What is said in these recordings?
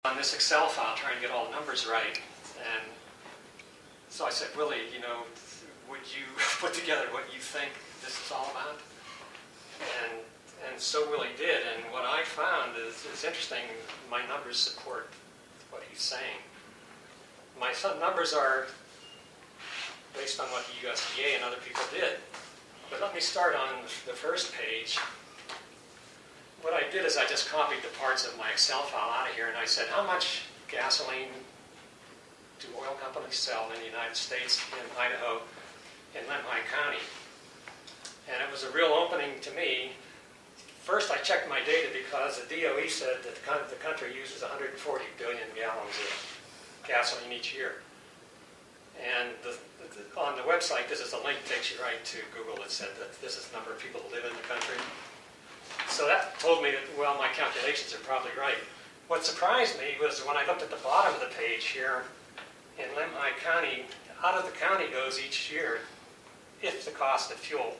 on this Excel file trying to get all the numbers right. And so I said, Willie, you know, would you put together what you think this is all about? And so Willie did, and what I found is interesting. My numbers support what he's saying. My numbers are based on what the USDA and other people did. But let me start on the first page. What I did is I just copied the parts of my Excel file out of here, and I said, how much gasoline do oil companies sell in the United States, in Idaho, in Lemhi County? And it was a real opening to me. First, I checked my data because the DOE said that the country uses 140 billion gallons of gasoline each year. And on the website, this is a link that takes you right to Google that said that this is the number of people who live in the country. So that told me that, well, my calculations are probably right. What surprised me was when I looked at the bottom of the page here, in Lemhi County, out of the county goes each year, if the cost of fuel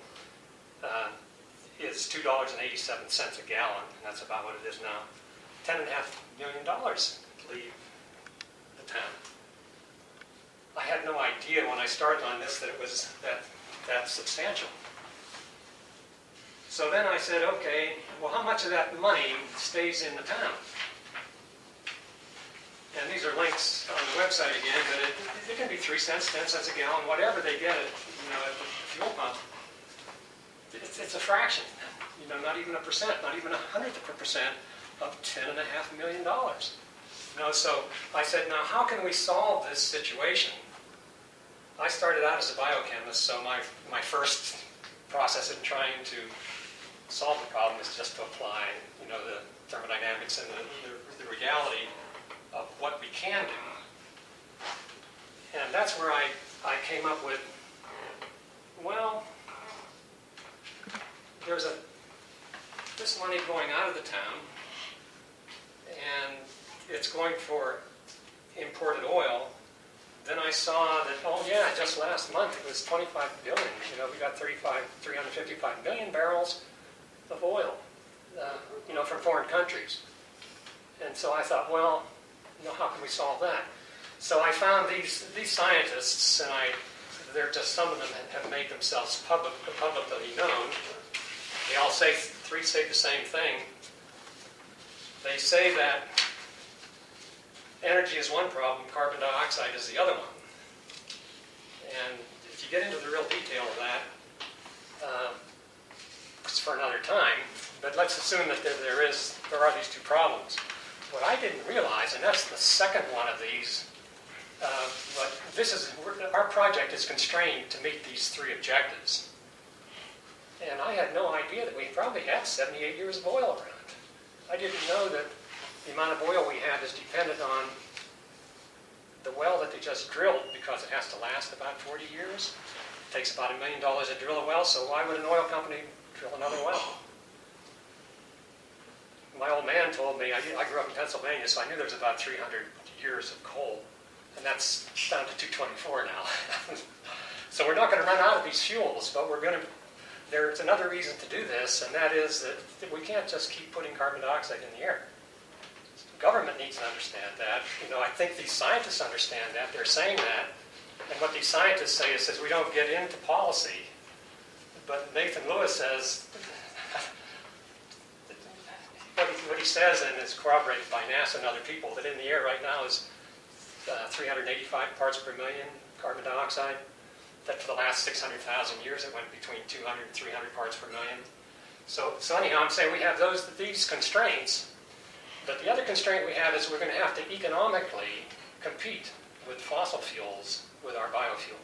is $2.87 a gallon, and that's about what it is now, $10.5 million leave the town. I had no idea when I started on this that it was that substantial. So then I said, okay, well, how much of that money stays in the town? And these are links on the website again, but it can be 3 cents, 10 cents a gallon, whatever they get at, at the fuel pump. It's a fraction, not even a percent, not even 1/100 of a percent of $10.5 million. So I said, now how can we solve this situation? I started out as a biochemist, so my first process in trying to solve the problem is just to apply, the thermodynamics and the reality of what we can do. And that's where I came up with, well, there's this money going out of the town, and it's going for imported oil. Then I saw that, oh yeah, just last month it was 25 billion. We got 355 million barrels of oil, from foreign countries. And so I thought, well, how can we solve that? So I found these scientists, and they're just some of them have made themselves publicly known. They all say the same thing. They say that energy is one problem, carbon dioxide is the other one. And if you get into the real detail of that, it's for another time, but let's assume that there are these two problems. What I didn't realize, and that's the second one of these, but our project is constrained to meet these three objectives. And I had no idea that we probably have 78 years of oil around. I didn't know that the amount of oil we have is dependent on the well that they just drilled, because it has to last about 40 years. It takes about $1 million to drill a well, so why would an oil company drill another well? My old man told me, I grew up in Pennsylvania, so I knew there was about 300 years of coal, and that's down to 224 now. So we're not going to run out of these fuels, but there's another reason to do this, and that is that we can't just keep putting carbon dioxide in the air. The government needs to understand that. I think these scientists understand that. They're saying that. And what these scientists say is we don't get into policy. But Nathan Lewis says, what he says, and is corroborated by NASA and other people, that in the air right now is 385 parts per million carbon dioxide. That for the last 600,000 years it went between 200 and 300 parts per million. So anyhow, I'm saying we have these constraints, but the other constraint we have is we're going to have to economically compete with fossil fuels with our biofuel.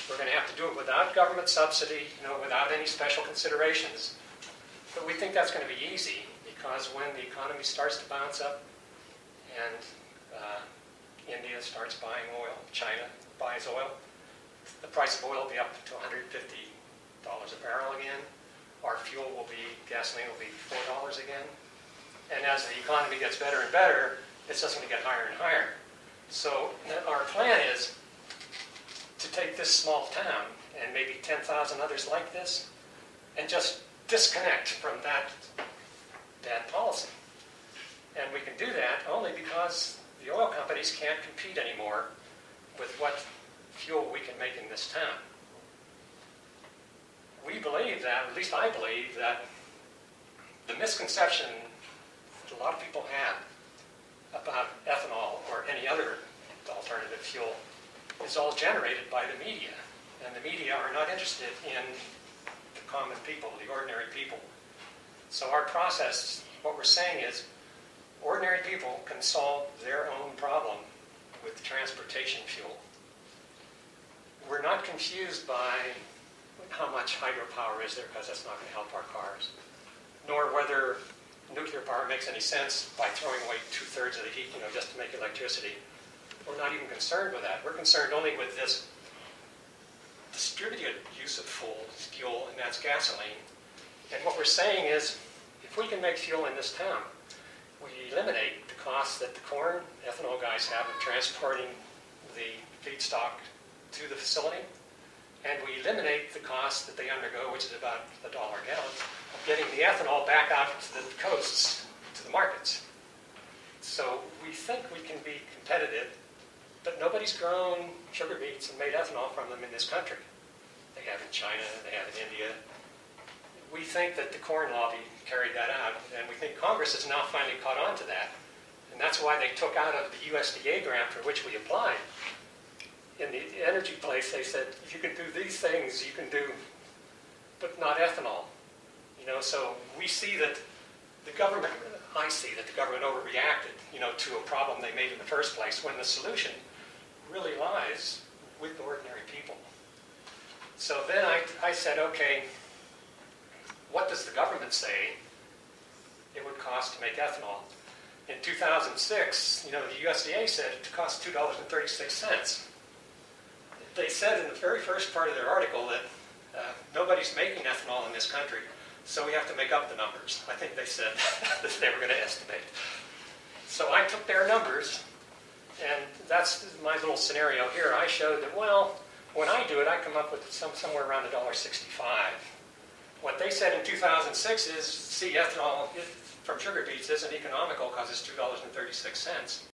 We're going to have to do it without government subsidy, without any special considerations. But we think that's going to be easy, because when the economy starts to bounce up and India starts buying oil, China buys oil, the price of oil will be up to $150 a barrel again. Our gasoline will be $4 again. And as the economy gets better and better, it's just going to get higher and higher. So our plan is to take this small town and maybe 10,000 others like this and just disconnect from that bad policy. And we can do that only because the oil companies can't compete anymore with what fuel we can make in this town. We believe that, at least I believe, that the misconception that a lot of people have about ethanol or any other alternative fuel is all generated by the media. And the media are not interested in the common people, the ordinary people. So our process, what we're saying is, ordinary people can solve their own problem with transportation fuel. We're not confused by how much hydropower is there, because that's not going to help our cars, nor whether nuclear power makes any sense by throwing away 2/3 of the heat, just to make electricity. We're not even concerned with that. We're concerned only with this distributed use of fuel, and that's gasoline. And what we're saying is, if we can make fuel in this town, we eliminate the costs that the corn ethanol guys have of transporting the feedstock to the facility, and we eliminate the costs that they undergo, which is about $1 a gallon, of getting the ethanol back out to the coasts, to the markets. So we think we can be competitive, but nobody's grown sugar beets and made ethanol from them in this country. They have in China, they have in India. We think that the corn lobby carried that out, and we think Congress has now finally caught on to that. And that's why they took out of the USDA grant for which we applied. In the energy place, they said, you can do these things, you can do, but not ethanol. So we see that the government, I see that the government overreacted, to a problem they made in the first place, when the solution really lies with ordinary people. So then I said, okay, what does the government say it would cost to make ethanol? In 2006, the USDA said it cost $2.36. They said in the very first part of their article that nobody's making ethanol in this country, so we have to make up the numbers. I think they said that they were going to estimate. So I took their numbers, and that's my little scenario here. I showed that, well, when I do it, I come up with somewhere around $1.65. What they said in 2006 is, see, ethanol from sugar beets isn't economical because it's $2.36.